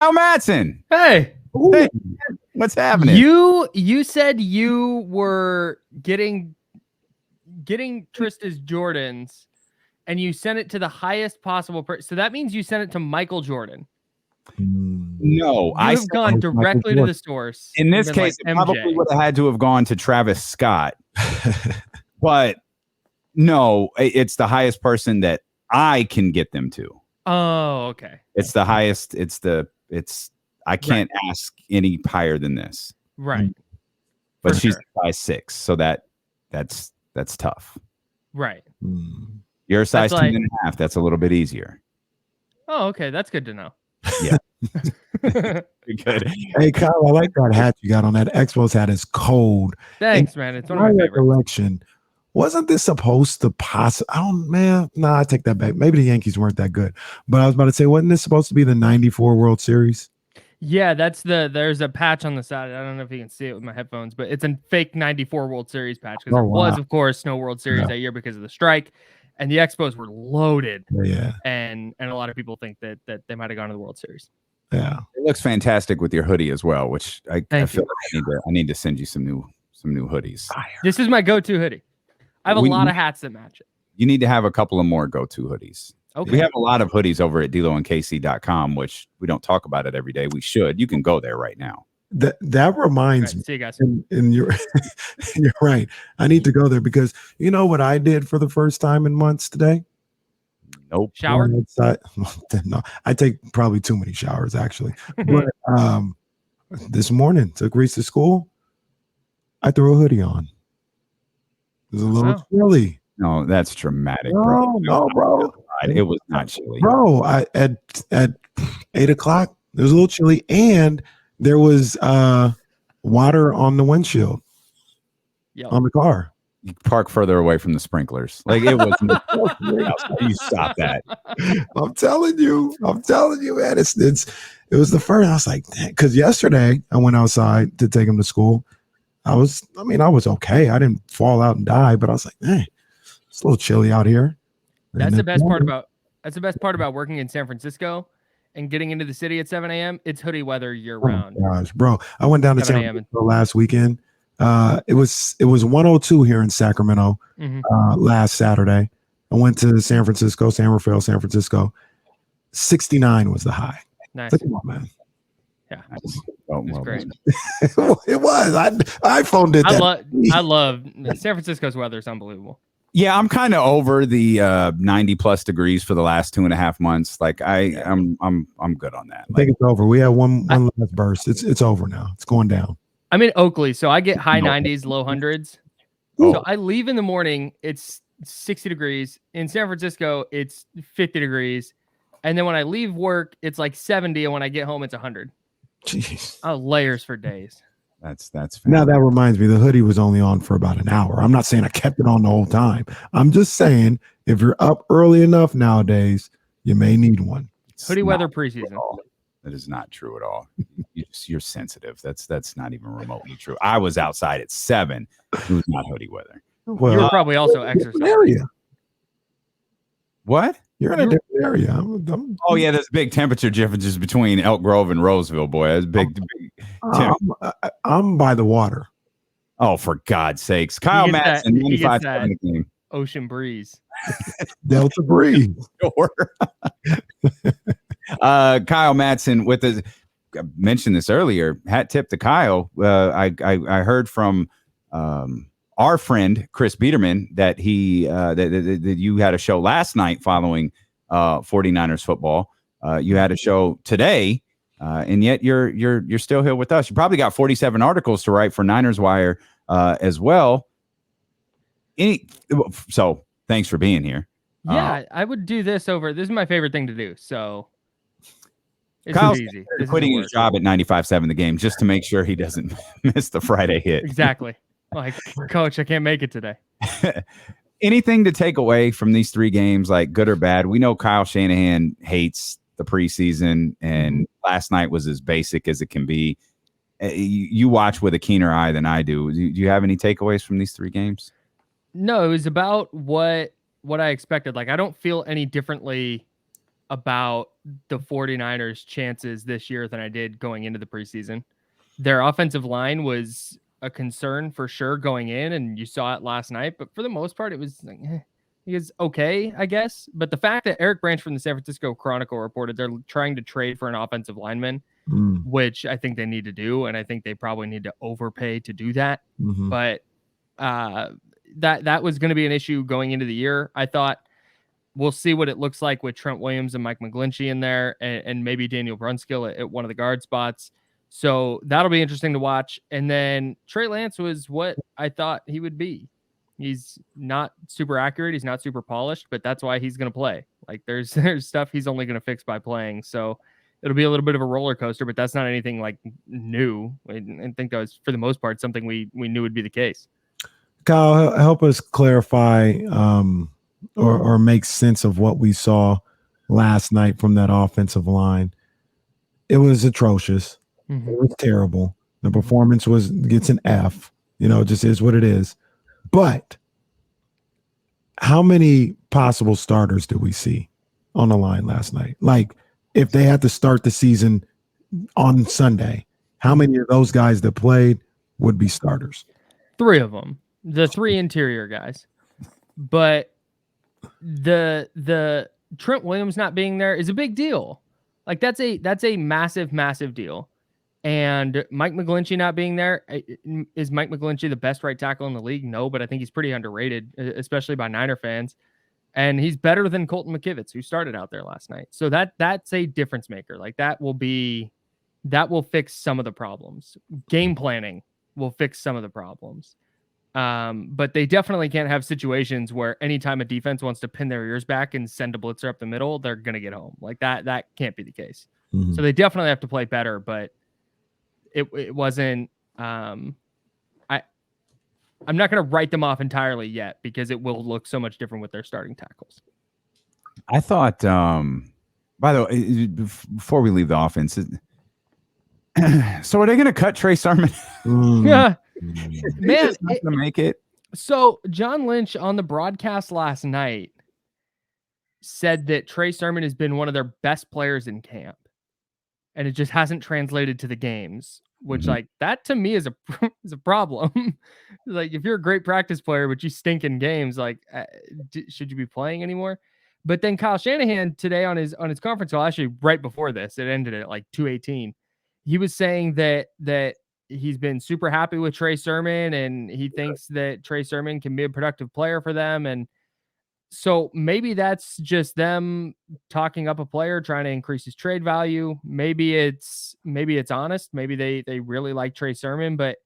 Kyle Madson. Hey. Hey, what's happening? You said you were getting Trista's Jordans, and you sent it to the highest possible so that means you sent it to Michael Jordan. No, I've gone directly to the source. In this case, it probably would have had to have gone to Travis Scott. But no, it's the highest person that I can get them to. Oh, okay. It's the highest. I can't ask any higher than this. Right. But she's size 6, so that's tough. Right. You're a size 10.5. That's a little bit easier. Oh, okay. That's good to know. Yeah. Good. Hey, Kyle, I like that hat you got on. That Expos hat is cold. Thanks, man. It's one of my favorite collection. Wasn't this supposed to I take that back. Maybe the Yankees weren't that good. But I was about to say, wasn't this supposed to be the 94 World Series? Yeah, there's a patch on the side. I don't know if you can see it with my headphones, but it's a fake 94 World Series patch because there was, of course, no World Series that year because of the strike. And the Expos were loaded. Yeah. And a lot of people think that they might have gone to the World Series. Yeah. It looks fantastic with your hoodie as well, which I feel like I need to send you some new hoodies. This is my go-to hoodie. I have a lot of hats that match it. You need to have a couple of more go-to hoodies. Okay. We have a lot of hoodies over at DeLoandKC.com, which we don't talk about it every day. We should. You can go there right now. That reminds me. See you guys. And you're right. I need to go there because you know what I did for the first time in months today? Nope. Shower? No, I take probably too many showers actually. But this morning took Reese to school. I threw a hoodie on. It was a little chilly. No, that's dramatic, bro. No, bro. It was not chilly. Bro, at 8 o'clock, it was a little chilly, and there was water on the windshield on the car. You park further away from the sprinklers. Like it was. You stop that. I'm telling you, man. It was the first. I was like, because yesterday I went outside to take him to school. I was okay. I didn't fall out and die, but I was like, hey, it's a little chilly out here. That's the best part about working in San Francisco and getting into the city at 7 a.m. It's hoodie weather year round. Gosh, bro. I went down to San Francisco last weekend. It was 102 here in Sacramento last Saturday. I went to San Francisco, San Rafael, San Francisco. 69 was the high. Nice. Come on, man. Yeah. Nice. It's great. It was. I phoned it. I love San Francisco's weather. It's unbelievable. Yeah, I'm kind of over the 90 plus degrees for the last 2.5 months. Like I'm good on that. I think it's over. We had one last burst. It's over now. It's going down. I'm in Oakley, so I get high 90s, low hundreds. So I leave in the morning. It's 60 degrees. In San Francisco, it's 50 degrees. And then when I leave work, it's like 70. And when I get home, it's 100. Jeez. Oh, layers for days. That's now that reminds me, the hoodie was only on for about an hour. I'm not saying I kept it on the whole time. I'm just saying if you're up early enough nowadays, you may need one. Hoodie weather preseason. That is not true at all. You're sensitive. That's not even remotely true. I was outside at 7. It was not hoodie weather. Well, you were probably also exercising. What? You're in a different area. Oh yeah, there's big temperature differences between Elk Grove and Roseville, boy. That's big. I'm by the water. Oh, for God's sakes, Kyle Madson, 95 game. Ocean breeze, Delta breeze. Kyle Madson with the. I mentioned this earlier. Hat tip to Kyle. I heard from our friend Chris Biederman that that you had a show last night following 49ers football. You had a show today, and yet you're still here with us. You probably got 47 articles to write for Niners Wire as well. So thanks for being here. Yeah, I would do this over. This is my favorite thing to do. So it's Kyle's easy. Quitting his job at 95.7 The Game just to make sure he doesn't miss the Friday hit. Exactly. Like, coach, I can't make it today. Anything to take away from these 3 games, like good or bad? We know Kyle Shanahan hates the preseason, and last night was as basic as it can be. You watch with a keener eye than I do. Do you have any takeaways from these 3 games? No, it was about what I expected. Like, I don't feel any differently about the 49ers' chances this year than I did going into the preseason. Their offensive line was a concern for sure going in, and you saw it last night. But for the most part, it was like, it was okay, I guess. But the fact that Eric Branch from the San Francisco Chronicle reported they're trying to trade for an offensive lineman, which I think they need to do, and I think they probably need to overpay to do that. But that was going to be an issue going into the year. I thought we'll see what it looks like with Trent Williams and Mike McGlinchey in there, and maybe Daniel Brunskill at one of the guard spots. So that'll be interesting to watch. And then Trey Lance was what I thought he would be. He's not super accurate. He's not super polished, but that's why he's going to play. Like there's stuff he's only going to fix by playing. So it'll be a little bit of a roller coaster, but that's not anything like new. I think that was for the most part something we knew would be the case. Kyle, help us clarify or make sense of what we saw last night from that offensive line. It was atrocious. It was terrible. The performance gets an F. Just is what it is. But how many possible starters did we see on the line last night? Like, if they had to start the season on Sunday, how many of those guys that played would be starters? 3 of them. The 3 interior guys. But the Trent Williams not being there is a big deal. Like that's a massive, massive deal. And Mike McGlinchey not being there, is Mike McGlinchey the best right tackle in the league? No, but I think he's pretty underrated, especially by Niner fans. And he's better than Colton McKivitz, who started out there last night. So that's a difference maker. Like that will fix some of the problems. Game planning will fix some of the problems. But they definitely can't have situations where anytime a defense wants to pin their ears back and send a blitzer up the middle, they're going to get home. Like that can't be the case. So they definitely have to play better, but it wasn't, I'm not going to write them off entirely yet because it will look so much different with their starting tackles. I thought, by the way, before we leave the offense, so are they going to cut Trey Sermon? Yeah. Man, not gonna make it. So John Lynch on the broadcast last night said that Trey Sermon has been one of their best players in camp, and it just hasn't translated to the games. Which, like, that to me is a problem. Like, if you're a great practice player but you stink in games, like, should you be playing anymore? But then Kyle Shanahan today on his conference call, actually right before this, it ended at like 2:18. He was saying that he's been super happy with Trey Sermon, and he thinks that Trey Sermon can be a productive player for them. And so maybe that's just them talking up a player, trying to increase his trade value. Maybe it's honest. Maybe they really like Trey Sermon, but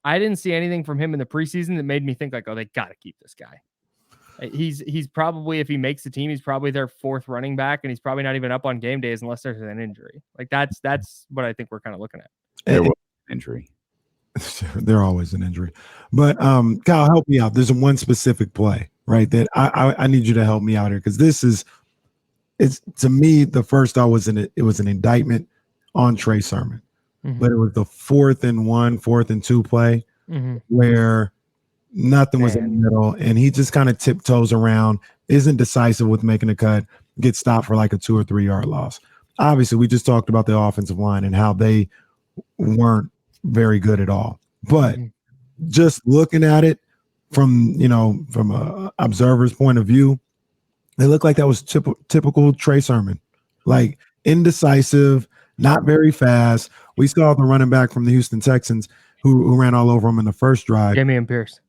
I didn't see anything from him in the preseason that made me think like, oh, they got to keep this guy. He's probably, if he makes the team, he's probably their 4th running back, and he's probably not even up on game days unless there's an injury. Like that's what I think we're kind of looking at. There was an injury. They're always an injury. But Kyle, help me out. There's one specific play, right, that I need you to help me out here, because it's to me, the first thought was it was an indictment on Trey Sermon. But it was the 4th and 1, 4th and 2 play where nothing was in the middle, and he just kind of tiptoes around, isn't decisive with making a cut, gets stopped for like a 2 or 3 yard loss. Obviously, we just talked about the offensive line and how they weren't very good at all. But just looking at it from a observer's point of view, it looked like that was typical Trey Sermon, like indecisive, not very fast. We saw the running back from the Houston Texans who ran all over him in the first drive. Dameon Pierce.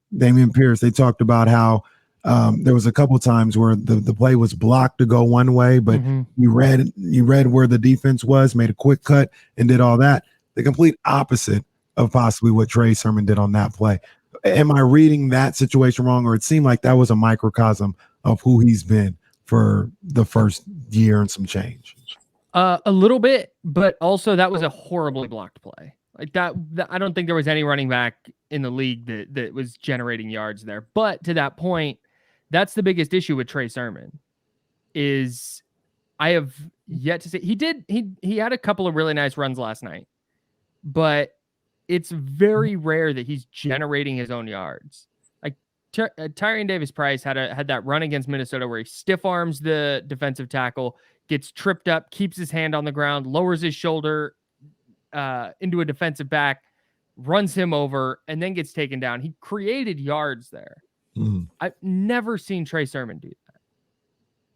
They talked about how there was a couple times where the play was blocked to go one way, but you read where the defense was, made a quick cut, and did all that. The complete opposite of possibly what Trey Sermon did on that play. Am I reading that situation wrong, or it seemed like that was a microcosm of who he's been for the first year and some change? A little bit, but also that was a horribly blocked play. Like that I don't think there was any running back in the league that was generating yards there. But to that point, that's the biggest issue with Trey Sermon is I have yet to see. He had a couple of really nice runs last night, but it's very rare that he's generating his own yards. Like Tyrion Davis-Price had that run against Minnesota where he stiff arms the defensive tackle, gets tripped up, keeps his hand on the ground, lowers his shoulder into a defensive back, runs him over, and then gets taken down. He created yards there. I've never seen Trey Sermon do that.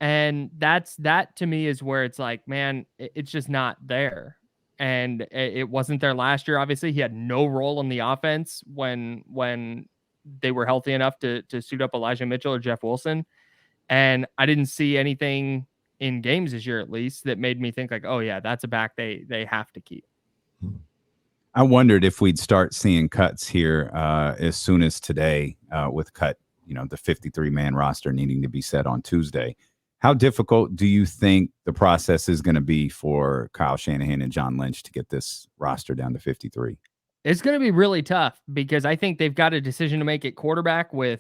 And that to me is where it's like, man, it's just not there. And it wasn't there last year. Obviously, he had no role in the offense when they were healthy enough to suit up Elijah Mitchell or Jeff Wilson. And I didn't see anything in games this year, at least, that made me think like, oh yeah, that's a back they have to keep. I wondered if we'd start seeing cuts here as soon as today with the 53-man roster needing to be set on Tuesday. How difficult do you think the process is going to be for Kyle Shanahan and John Lynch to get this roster down to 53? It's going to be really tough because I think they've got a decision to make at quarterback with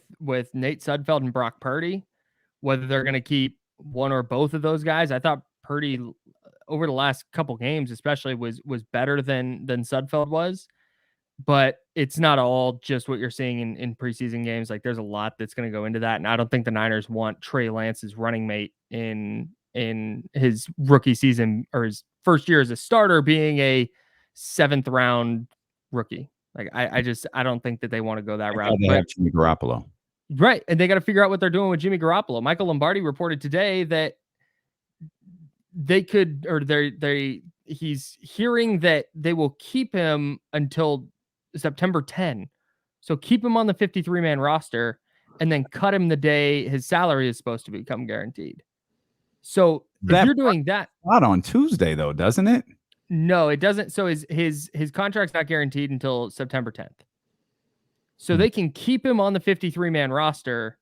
Nate Sudfeld and Brock Purdy, whether they're going to keep one or both of those guys. I thought Purdy over the last couple games especially was better than Sudfeld was. But it's not all just what you're seeing in preseason games. Like there's a lot that's going to go into that. And I don't think the Niners want Trey Lance's running mate in his rookie season or his first year as a starter being a 7th round rookie. Like I don't think that they want to go that route. They have Jimmy Garoppolo. Right. And they got to figure out what they're doing with Jimmy Garoppolo. Michael Lombardi reported today that they could, or he's hearing that they will keep him until September 10. So keep him on the 53-man roster and then cut him the day his salary is supposed to become guaranteed. So if you're doing that, not on Tuesday though, doesn't it? No, it doesn't. So his contract's not guaranteed until September 10th. So they can keep him on the 53-man roster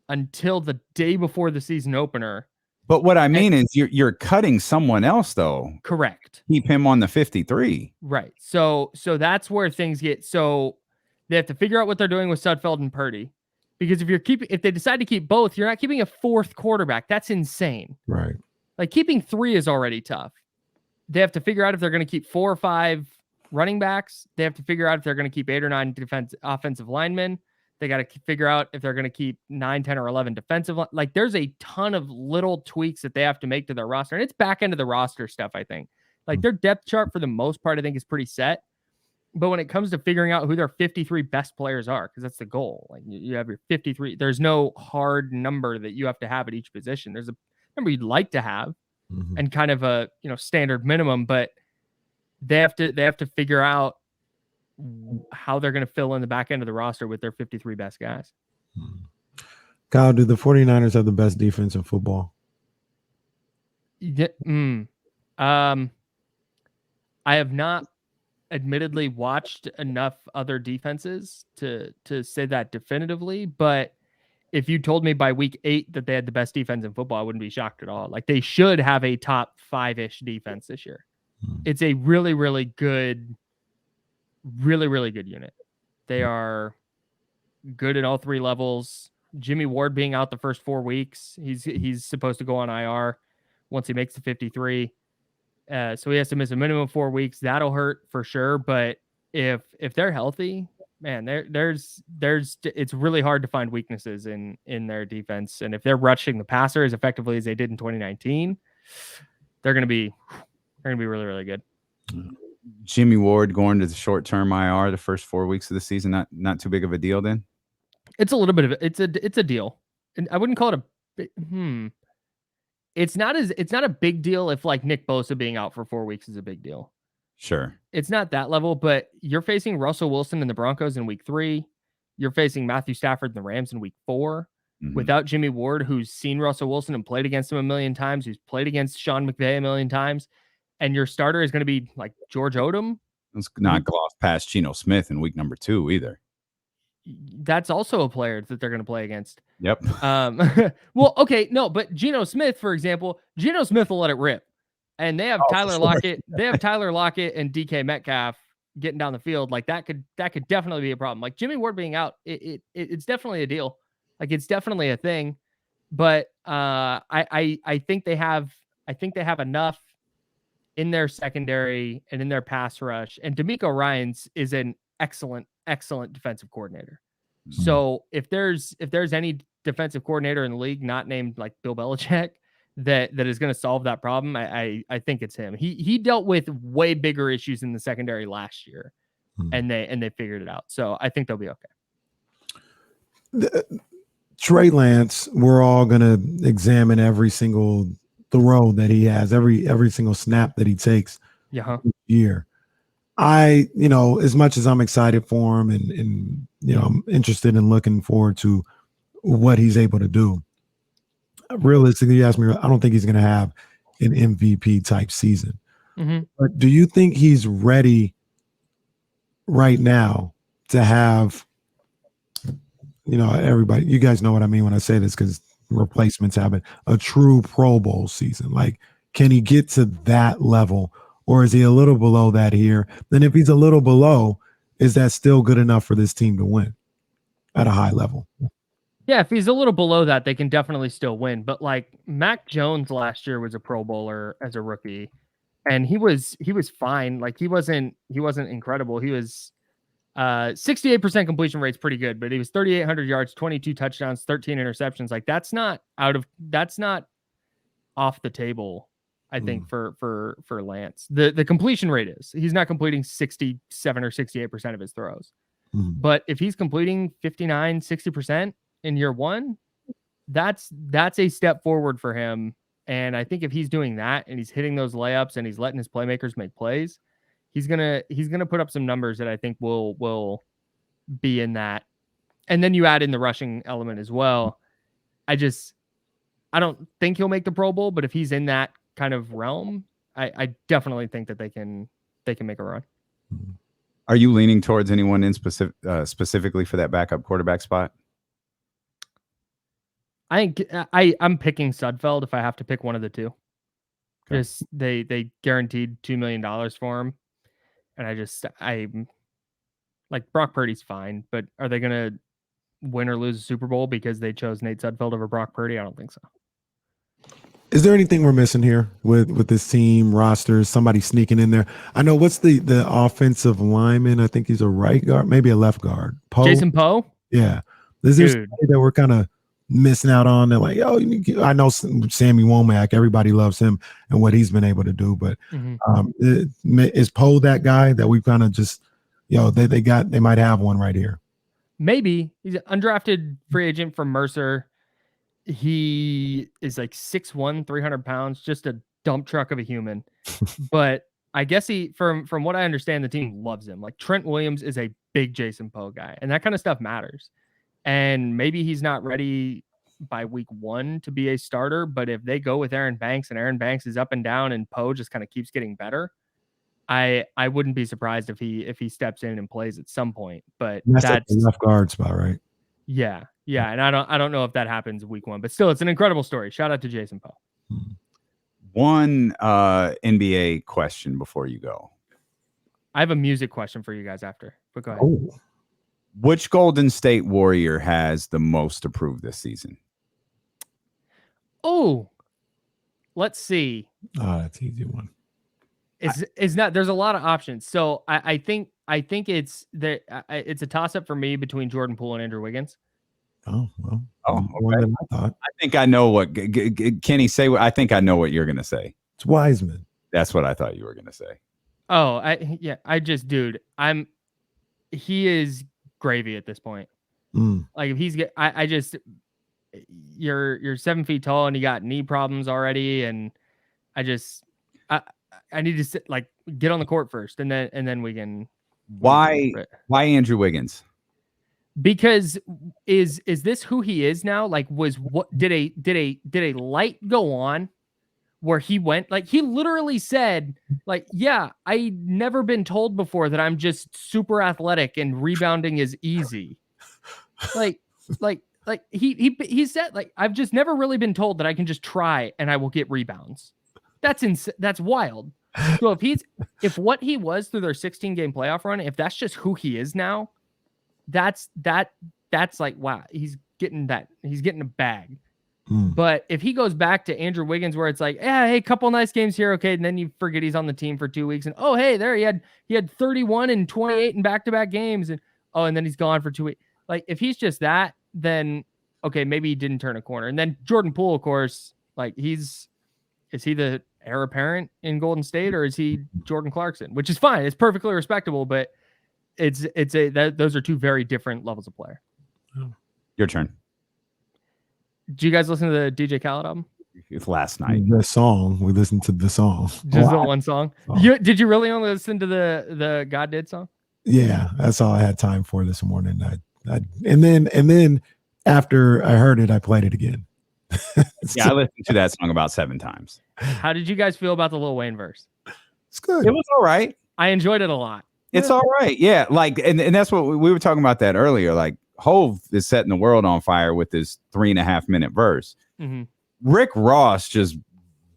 until the day before the season opener. But what I mean is you're cutting someone else though. Correct. Keep him on the 53. Right. So that's where things get. So they have to figure out what they're doing with Sudfeld and Purdy, because if they decide to keep both, you're not keeping a 4th quarterback. That's insane. Right. Like keeping 3 is already tough. They have to figure out if they're going to keep 4 or 5 running backs. They have to figure out if they're going to keep 8 or 9 offensive linemen. They got to figure out if they're going to keep 9, 10, or 11 defensive. Like there's a ton of little tweaks that they have to make to their roster. And it's back end of the roster stuff, I think. Like their depth chart for the most part, I think is pretty set. But when it comes to figuring out who their 53 best players are, because that's the goal. Like you have your 53. There's no hard number that you have to have at each position. There's a number you'd like to have and kind of a, standard minimum, but they have to figure out how they're going to fill in the back end of the roster with their 53 best guys. Kyle, do the 49ers have the best defense in football? Yeah, I have not admittedly watched enough other defenses to say that definitively, but if you told me by week 8 that they had the best defense in football, I wouldn't be shocked at all. Like they should have a top 5-ish defense this year. It's a really, really good unit. They are good at all 3 levels. Jimmy Ward being out the first 4 weeks, he's supposed to go on IR once he makes the 53. So he has to miss a minimum of 4 weeks. That'll hurt for sure. But if they're healthy, man, there's it's really hard to find weaknesses in their defense. And if they're rushing the passer as effectively as they did in 2019, they're going to be really, really good. Jimmy Ward going to the short-term IR the first 4 weeks of the season, not too big of a deal then? It's a little bit of it's a deal. And I wouldn't call it it's not a big deal if like Nick Bosa being out for 4 weeks is a big deal. Sure. It's not that level, but you're facing Russell Wilson and the Broncos in week 3. You're facing Matthew Stafford and the Rams in week 4. Without Jimmy Ward, who's seen Russell Wilson and played against him a million times, who's played against Sean McVay a million times. And your starter is going to be like George Odom. Let's not gloss past Geno Smith in week number 2 either. That's also a player that they're going to play against. Yep. Well, okay, no, but Geno Smith, for example, Geno Smith will let it rip. And they have Tyler Lockett. They have Tyler Lockett and DK Metcalf getting down the field. Like that could definitely be a problem. Like Jimmy Ward being out, it's definitely a deal. Like it's definitely a thing. But I think they have enough in their secondary and in their pass rush. And DeMeco Ryans is an excellent defensive coordinator. So if there's any defensive coordinator in the league not named like Bill Belichick that is going to solve that problem, I think it's him. He dealt with way bigger issues in the secondary last year, and they figured it out. So I think they'll be okay. Trey Lance, we're all going to examine every single throw that he has, every single snap that he takes year. As much as I'm excited for him and I'm interested in looking forward to what he's able to do. Realistically, you ask me, I don't think he's going to have an MVP type season. But do you think he's ready right now to have, everybody, you guys know what I mean when I say this because replacements happen, a true Pro Bowl season? Like, can he get to that level, or is he a little below that here? Then if he's a little below, is that still good enough for this team to win at a high level? Yeah, if he's a little below that, they can definitely still win. But like Mac Jones last year was a Pro Bowler as a rookie, and he was fine. Like he wasn't incredible. He was 68% completion rate's pretty good, but he was 3,800 yards, 22 touchdowns, 13 interceptions. Like that's not off the table, I think, for Lance. The completion rate is. He's not completing 67 or 68% of his throws. But if he's completing 59, 60% in year one, that's a step forward for him. And I think if he's doing that and he's hitting those layups and he's letting his playmakers make plays, he's gonna put up some numbers that I think will be in that. And then you add in the rushing element as well. I don't think he'll make the Pro Bowl, but if he's in that kind of realm, I definitely think that they can make a run. Are you leaning towards anyone in specifically for that backup quarterback spot? I'm picking Sudfeld if I have to pick one of the two. Okay. Just they guaranteed $2 million for him, and I'm like, Brock Purdy's fine, but are they gonna win or lose a Super Bowl because they chose Nate Sudfeld over Brock Purdy? I don't think so. Is there anything we're missing here with this team roster? Somebody sneaking in there? I know, what's the offensive lineman? I think he's a right guard, maybe a left guard. Jason Poe? Yeah. Is there somebody that we're kind of missing out on? They're like, I know Sammy Womack. Everybody loves him and what he's been able to do. But is Poe that guy that we've kind of just, they might have one right here? Maybe. He's an undrafted free agent from Mercer. He is like 6'1", 300 pounds, just a dump truck of a human. But I guess from what I understand, the team loves him. Like Trent Williams is a big Jason Poe guy, and that kind of stuff matters. And maybe he's not ready by week 1 to be a starter, but if they go with Aaron Banks and Aaron Banks is up and down and Poe just kind of keeps getting better, I wouldn't be surprised if he steps in and plays at some point. But that's the left guard spot, right? Yeah. And I don't know if that happens week 1, but still, it's an incredible story. Shout out to Jason Poe. One NBA question before you go. I have a music question for you guys after, but go ahead. Oh. Which Golden State Warrior has the most approved this season? Oh, let's see. Oh, that's an easy one. It's not. There's a lot of options. So I think it's a toss up for me between Jordan Poole and Andrew Wiggins. Oh well. More than I thought. I think I know what Kenny say. I think I know what you're gonna say. It's Wiseman. That's what I thought you were gonna say. Oh, he is gravy at this point. Like if he's you're 7 feet tall and you got knee problems already, and I need to get on the court first, and then we can. Why Andrew Wiggins? Because is this who he is now? Like, did a light go on where he went? Like, he literally said, like, yeah, I never been told before that I'm just super athletic and rebounding is easy. Like he said, like, I've just never really been told that I can just try and I will get rebounds. That's wild. So if what he was through their 16-game playoff run, if that's just who he is now, that's like, wow, he's getting a bag. But if he goes back to Andrew Wiggins, where it's like, yeah, hey, couple nice games here, okay, and then you forget he's on the team for 2 weeks, and oh, hey, there he had 31 and 28 in back-to-back games, and then he's gone for 2 weeks. Like, if he's just that, then okay, maybe he didn't turn a corner. And then Jordan Poole, of course, Like is he the heir apparent in Golden State, or is he Jordan Clarkson? Which is fine. It's perfectly respectable, but those are two very different levels of player. Your turn. Do you guys listen to the DJ Khaled album? It's last night. The song. We listened to the song. Just the one song. Did you really only listen to the God Did song? Yeah, that's all I had time for this morning. And then after I heard it, I played it again. Yeah, I listened to that song about 7 times. How did you guys feel about the Lil Wayne verse? It's good. It was all right. I enjoyed it a lot. It's all right. Yeah, like and that's what we were talking about that earlier. Like Hove is setting the world on fire with this 3.5 minute verse. Mm-hmm. Rick Ross just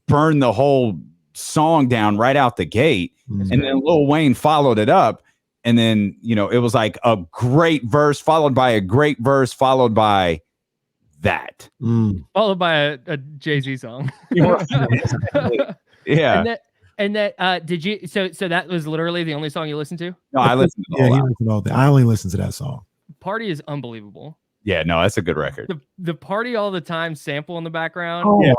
burned the whole song down right out the gate, and then Lil Wayne followed it up. And then, it was like a great verse followed by a great verse followed by that. Followed by a Jay-Z song. Yeah. And that did you so that was literally the only song you listened to? No, I listened to all that. I only listened to that song. Party is unbelievable. Yeah, no, that's a good record. The Party All the Time sample in the background. Oh, yeah,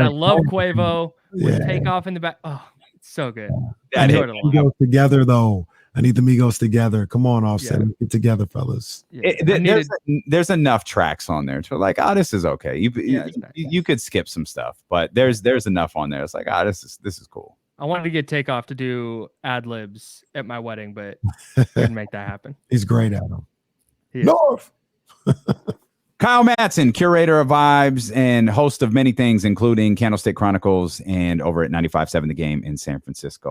I love Quavo with Takeoff in the back. Oh, it's so good. I enjoyed it a lot. Migos together though. I need the Migos together. Come on, Offset. Yeah. Get together, fellas. Yeah. There's enough tracks on there to like, this is okay. You could skip some stuff, but there's enough on there. It's like, this is cool. I wanted to get Takeoff to do ad libs at my wedding, but couldn't make that happen. He's great at them. North. Kyle Madson, curator of vibes and host of many things, including Candlestick Chronicles and over at 95.7 The Game in San Francisco.